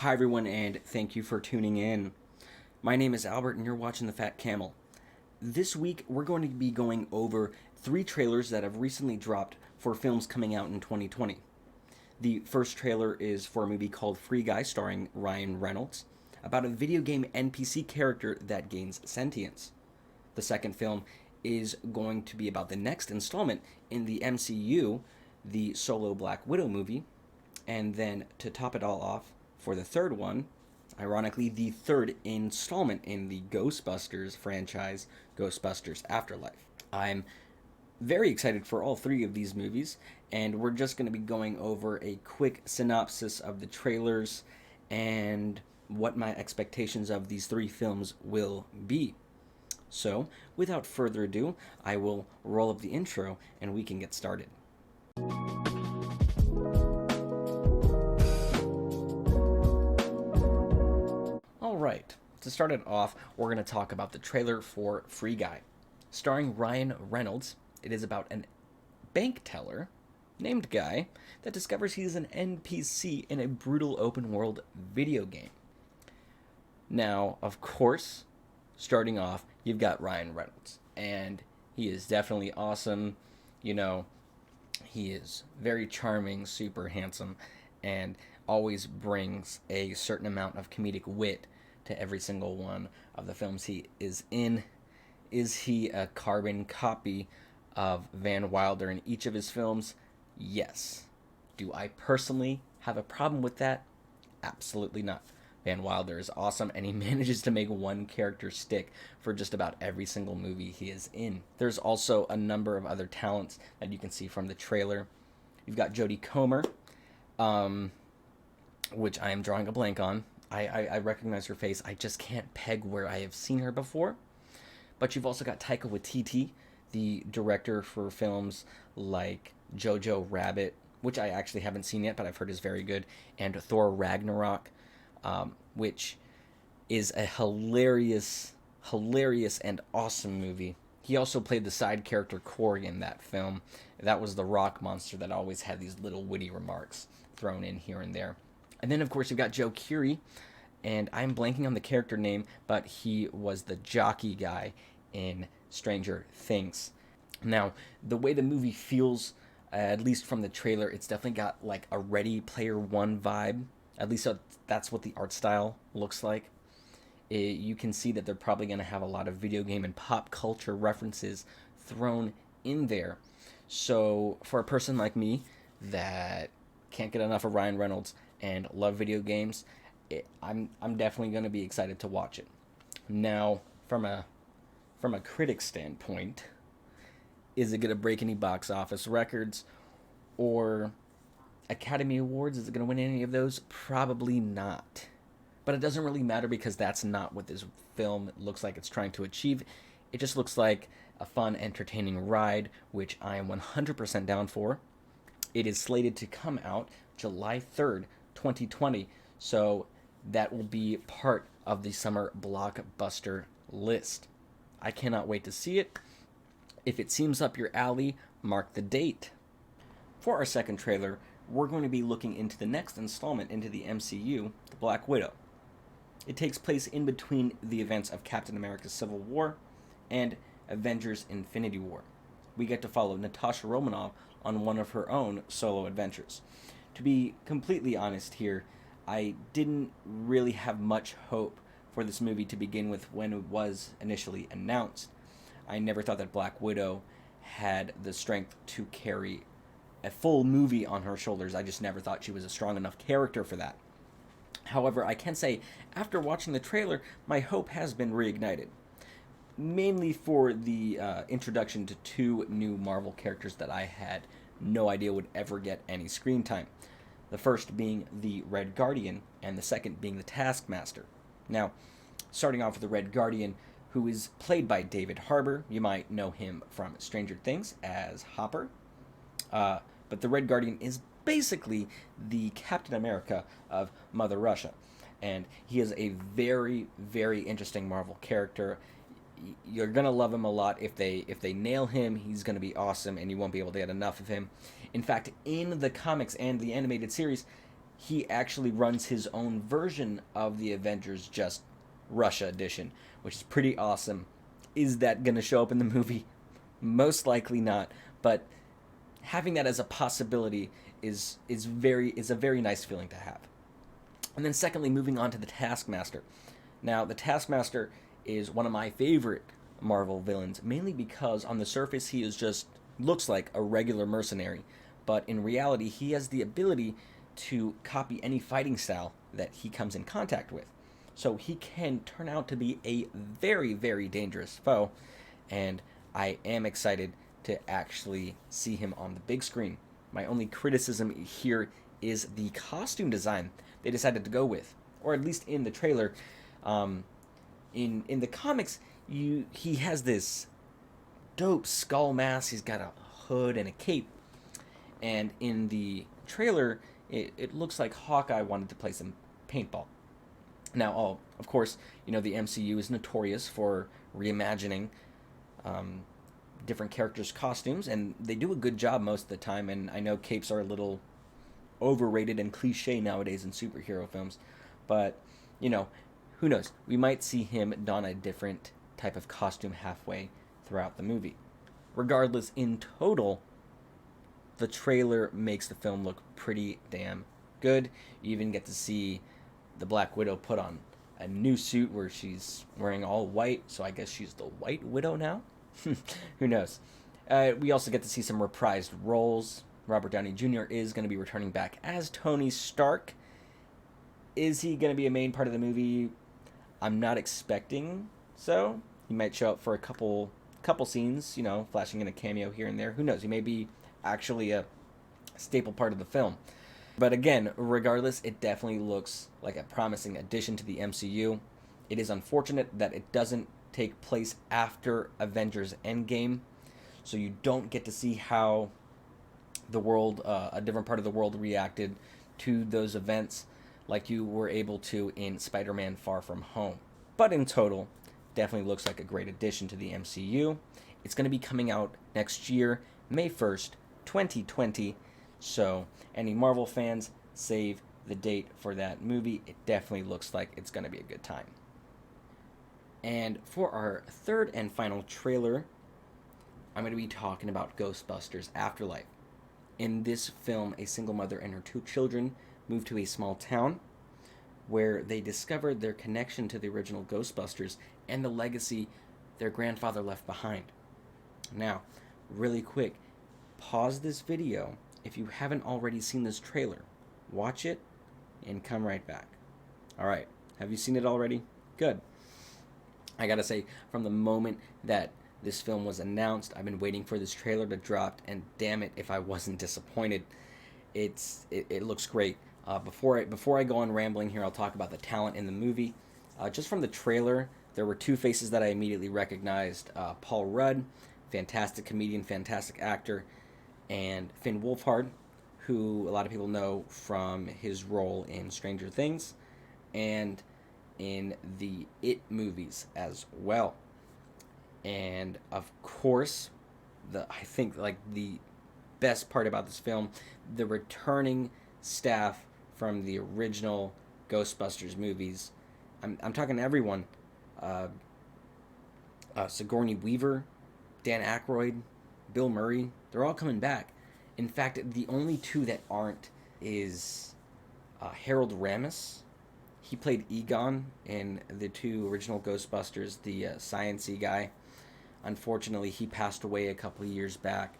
Hi everyone, and thank you for tuning in. My name is Albert, and you're watching The Fat Camel. This week, we're going to be going over 3 trailers that have recently dropped for films coming out in 2020. The first trailer is for a movie called Free Guy, starring Ryan Reynolds, about a video game NPC character that gains sentience. The second film is going to be about the next installment in the MCU, the solo Black Widow movie, and then to top it all off, for the third one, ironically, the third installment in the Ghostbusters franchise, Ghostbusters Afterlife. I'm very excited for all 3 of these movies, and we're just going to be going over a quick synopsis of the trailers and what my expectations of these 3 films will be. So, without further ado, I will roll up the intro and we can get started. Alright, to start it off, we're going to talk about the trailer for Free Guy. Starring Ryan Reynolds, it is about an bank teller named Guy that discovers he's an NPC in a brutal open world video game. Now, of course, starting off, you've got Ryan Reynolds, and he is definitely awesome. You know, he is very charming, super handsome, and always brings a certain amount of comedic wit to every single one of the films he is in. Is he a carbon copy of Van Wilder in each of his films? Yes. Do I personally have a problem with that? Absolutely not. Van Wilder is awesome, and he manages to make one character stick for just about every single movie he is in. There's also a number of other talents that you can see from the trailer. You've got Jodie Comer, which I am drawing a blank on. I recognize her face. I just can't peg where I have seen her before. But you've also got Taika Waititi, the director for films like Jojo Rabbit, which I actually haven't seen yet, but I've heard is very good, and Thor Ragnarok, which is a hilarious and awesome movie. He also played the side character Korg in that film. That was the rock monster that always had these little witty remarks thrown in here and there. And then, of course, you've got Joe Keery, and I'm blanking on the character name, but he was the jockey guy in Stranger Things. Now, the way the movie feels, at least from the trailer, it's definitely got like a Ready Player One vibe. At least that's what the art style looks like. You can see that they're probably going to have a lot of video game and pop culture references thrown in there. So for a person like me that can't get enough of Ryan Reynolds and love video games, I'm definitely going to be excited to watch it. Now, from a critic standpoint, is it going to break any box office records or Academy Awards? Is it going to win any of those? Probably not. But it doesn't really matter because that's not what this film looks like it's trying to achieve. It just looks like a fun, entertaining ride, which I am 100% down for. It is slated to come out July 3rd, 2020, so that will be part of the summer blockbuster list. I cannot wait to see it. If it seems up your alley, mark the date. For our second trailer, we're going to be looking into the next installment into the MCU, the Black Widow. It takes place in between the events of Captain America's Civil War and Avengers Infinity War. We get to follow Natasha Romanoff on one of her own solo adventures. To be completely honest here, I didn't really have much hope for this movie to begin with when it was initially announced. I never thought that Black Widow had the strength to carry a full movie on her shoulders. I just never thought she was a strong enough character for that. However, I can say, after watching the trailer, my hope has been reignited. Mainly for the introduction to 2 new Marvel characters that I had no idea would ever get any screen time. The first being the Red Guardian, and the second being the Taskmaster. Now, starting off with the Red Guardian, who is played by David Harbour. You might know him from Stranger Things as Hopper. But the Red Guardian is basically the Captain America of Mother Russia. And he is a very, very interesting Marvel character. You're going to love him a lot. If they nail him, he's going to be awesome, and you won't be able to get enough of him. In fact, in the comics and the animated series, he actually runs his own version of the Avengers, just Russia edition, which is pretty awesome. Is that going to show up in the movie? Most likely not, but having that as a possibility is a very nice feeling to have. And then secondly, moving on to the Taskmaster. Now, the Taskmaster is one of my favorite Marvel villains, mainly because on the surface he is just looks like a regular mercenary, but in reality he has the ability to copy any fighting style that he comes in contact with. So he can turn out to be a very, very dangerous foe, and I am excited to actually see him on the big screen. My only criticism here is the costume design they decided to go with, or at least in the trailer. Um, in the comics, he has this dope skull mask. He's got a hood and a cape, and in the trailer, it looks like Hawkeye wanted to play some paintball. Now, of course, the MCU is notorious for reimagining um, different characters' costumes, and they do a good job most of the time. And I know capes are a little overrated and cliche nowadays in superhero films, but who knows? We might see him don a different type of costume halfway throughout the movie. Regardless, in total, the trailer makes the film look pretty damn good. You even get to see the Black Widow put on a new suit where she's wearing all white, so I guess she's the White Widow now? Who knows? We also get to see some reprised roles. Robert Downey Jr. is going to be returning back as Tony Stark. Is he going to be a main part of the movie? I'm not expecting so. He might show up for a couple scenes, flashing in a cameo here and there. Who knows? He may be actually a staple part of the film. But again, regardless, it definitely looks like a promising addition to the MCU. It is unfortunate that it doesn't take place after Avengers Endgame, so you don't get to see how the world, a different part of the world, reacted to those events like you were able to in Spider-Man Far From Home. But in total, definitely looks like a great addition to the MCU. It's going to be coming out next year, May 1st, 2020. So, any Marvel fans, save the date for that movie. It definitely looks like it's going to be a good time. And for our third and final trailer, I'm going to be talking about Ghostbusters Afterlife. In this film, a single mother and her 2 children move to a small town where they discovered their connection to the original Ghostbusters and the legacy their grandfather left behind. Now, really quick, pause this video if you haven't already seen this trailer. Watch it and come right back. Alright, have you seen it already? Good. I gotta say, from the moment that this film was announced, I've been waiting for this trailer to drop, and damn it if I wasn't disappointed. It looks great. Before I go on rambling here, I'll talk about the talent in the movie. Just from the trailer, there were 2 faces that I immediately recognized. Paul Rudd, fantastic comedian, fantastic actor, and Finn Wolfhard, who a lot of people know from his role in Stranger Things and in the It movies as well. And of course, I think the best part about this film, the returning staff from the original Ghostbusters movies. I'm talking everyone. Sigourney Weaver, Dan Aykroyd, Bill Murray. They're all coming back. In fact, the only 2 that aren't is Harold Ramis. He played Egon in the 2 original Ghostbusters, the science-y guy. Unfortunately, he passed away a couple of years back.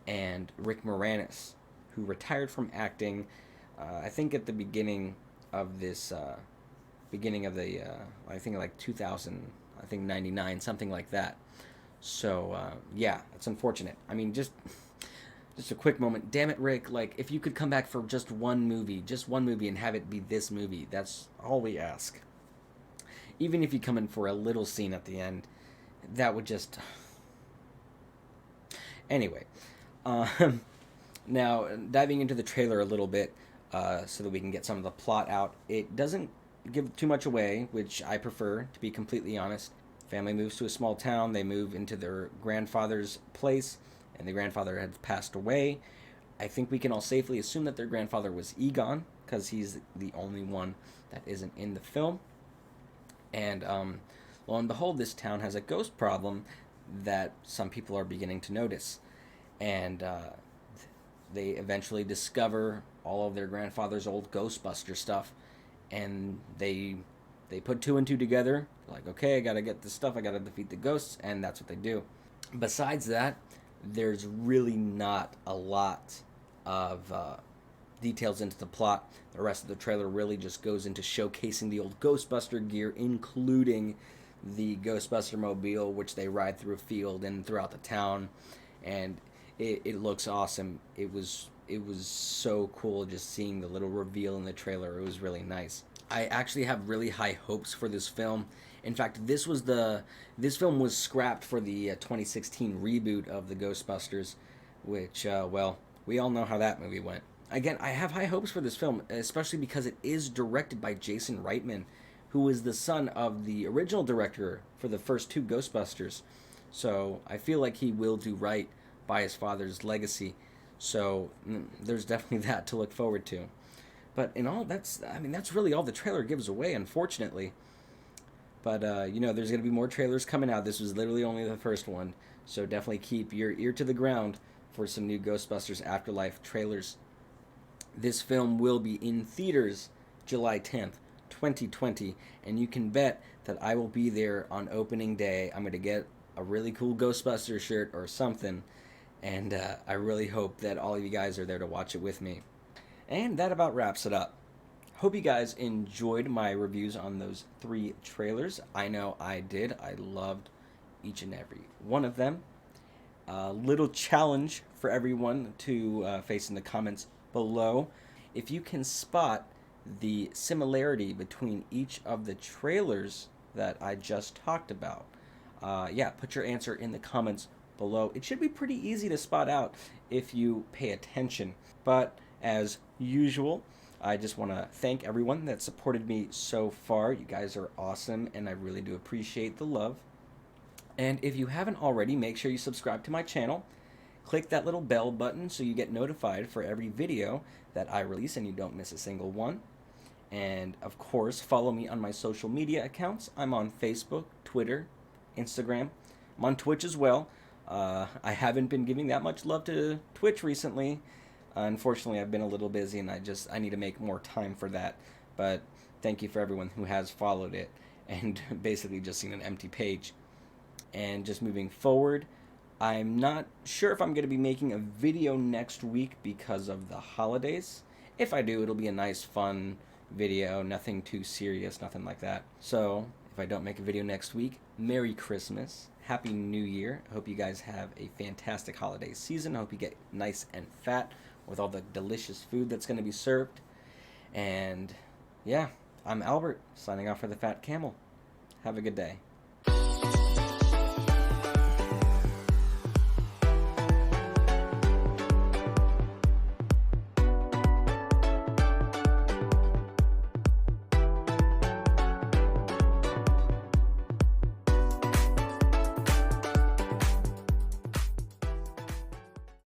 And Rick Moranis, who retired from acting, I think at the beginning of this, I think like 2000, I think 99, something like that. So, yeah, it's unfortunate. I mean, just a quick moment. Damn it, Rick, if you could come back for just one movie, and have it be this movie, that's all we ask. Even if you come in for a little scene at the end, that would just... Anyway, now, diving into the trailer a little bit, so that we can get some of the plot out. It doesn't give too much away, which I prefer, to be completely honest. Family moves to a small town, they move into their grandfather's place, and the grandfather had passed away. I think we can all safely assume that their grandfather was Egon, because he's the only one that isn't in the film. And lo and behold, this town has a ghost problem that some people are beginning to notice. And they eventually discover all of their grandfather's old Ghostbuster stuff, and they put two and two together. Like, okay, I gotta get this stuff. I gotta defeat the ghosts, and that's what they do. Besides that, there's really not a lot of details into the plot. The rest of the trailer really just goes into showcasing the old Ghostbuster gear, including the Ghostbuster mobile, which they ride through a field and throughout the town, and it looks awesome. It was so cool just seeing the little reveal in the trailer. It was really nice. I actually have really high hopes for this film. In fact, this film was scrapped for the 2016 reboot of the Ghostbusters, which well, we all know how that movie went. Again, I have high hopes for this film, especially because it is directed by Jason Reitman, who is the son of the original director for the first two Ghostbusters. So I feel like he will do right by his father's legacy. So there's definitely that to look forward to. But in all, that's really all the trailer gives away, unfortunately. But there's gonna be more trailers coming out. This was literally only the first one, so definitely keep your ear to the ground for some new Ghostbusters Afterlife trailers. This film will be in theaters July 10th, 2020, and you can bet that I will be there on opening day. I'm gonna get a really cool Ghostbusters shirt or something, and I really hope that all of you guys are there to watch it with me. And that about wraps it up. Hope you guys enjoyed my reviews on those 3 trailers. I know I did. I loved each and every one of them. A little challenge for everyone to face in the comments below. If you can spot the similarity between each of the trailers that I just talked about, put your answer in the comments below. It should be pretty easy to spot out if you pay attention. But as usual, I just want to thank everyone that supported me so far. You guys are awesome, and I really do appreciate the love. And if you haven't already, make sure you subscribe to my channel. Click that little bell button so you get notified for every video that I release and you don't miss a single one. And of course, follow me on my social media accounts. I'm on Facebook, Twitter, Instagram. I'm on Twitch as well. I haven't been giving that much love to Twitch recently. Unfortunately, I've been a little busy, and I need to make more time for that. But thank you for everyone who has followed it and basically just seen an empty page. And just moving forward, I'm not sure if I'm going to be making a video next week because of the holidays. If I do, it'll be a nice, fun video, nothing too serious, nothing like that. So if I don't make a video next week, Merry Christmas, Happy New Year. I hope you guys have a fantastic holiday season. I hope you get nice and fat with all the delicious food that's going to be served. And yeah, I'm Albert, signing off for The Fat Camel. Have a good day.